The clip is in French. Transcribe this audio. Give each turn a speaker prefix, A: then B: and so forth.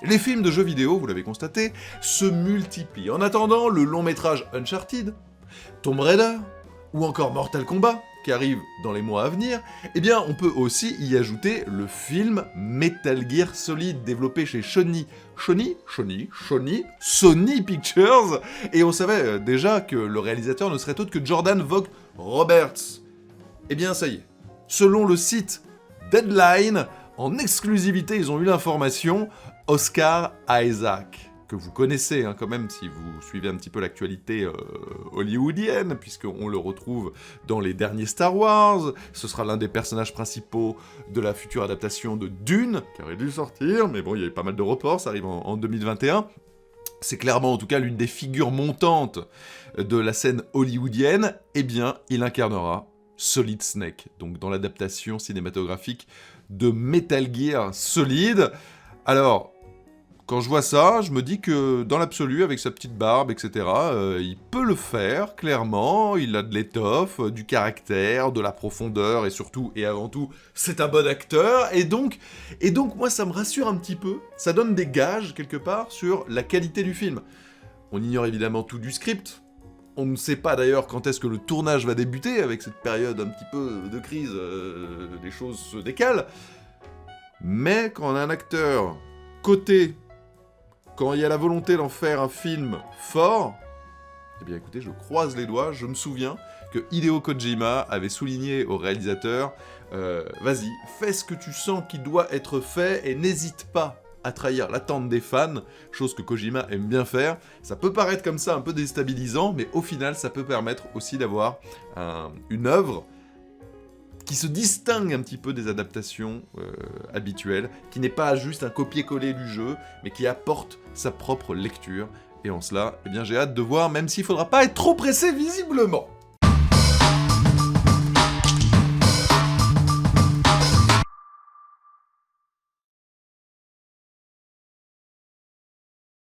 A: Les films de jeux vidéo, vous l'avez constaté, se multiplient. En attendant le long métrage Uncharted, Tomb Raider, ou encore Mortal Kombat, qui arrive dans les mois à venir, eh bien on peut aussi y ajouter le film Metal Gear Solid, développé chez Sony Pictures, et on savait déjà que le réalisateur ne serait autre que Jordan Vogt Roberts. Eh bien ça y est, selon le site Deadline, en exclusivité ils ont eu l'information, Oscar Isaac, que vous connaissez quand même si vous suivez un petit peu l'actualité hollywoodienne, puisqu'on le retrouve dans les derniers Star Wars, ce sera l'un des personnages principaux de la future adaptation de Dune, qui aurait dû sortir, mais bon, il y a eu pas mal de reports, ça arrive en 2021. C'est clairement en tout cas l'une des figures montantes de la scène hollywoodienne, eh bien, il incarnera Solid Snake, donc dans l'adaptation cinématographique de Metal Gear Solid. Alors, quand je vois ça, je me dis que dans l'absolu, avec sa petite barbe, etc., il peut le faire, clairement. Il a de l'étoffe, du caractère, de la profondeur, et surtout, et avant tout, c'est un bon acteur. Et donc, moi, ça me rassure un petit peu. Ça donne des gages, quelque part, sur la qualité du film. On ignore évidemment tout du script. On ne sait pas d'ailleurs quand est-ce que le tournage va débuter, avec cette période un petit peu de crise, des choses se décalent. Mais quand on a un acteur coté, quand il y a la volonté d'en faire un film fort, eh bien écoutez, je croise les doigts, je me souviens que Hideo Kojima avait souligné au réalisateur vas-y, fais ce que tu sens qui doit être fait et n'hésite pas à trahir l'attente des fans, chose que Kojima aime bien faire. Ça peut paraître comme ça un peu déstabilisant, mais au final, ça peut permettre aussi d'avoir une œuvre qui se distingue un petit peu des adaptations habituelles, qui n'est pas juste un copier-coller du jeu, mais qui apporte sa propre lecture. Et en cela, eh bien, j'ai hâte de voir, même s'il faudra pas être trop pressé visiblement.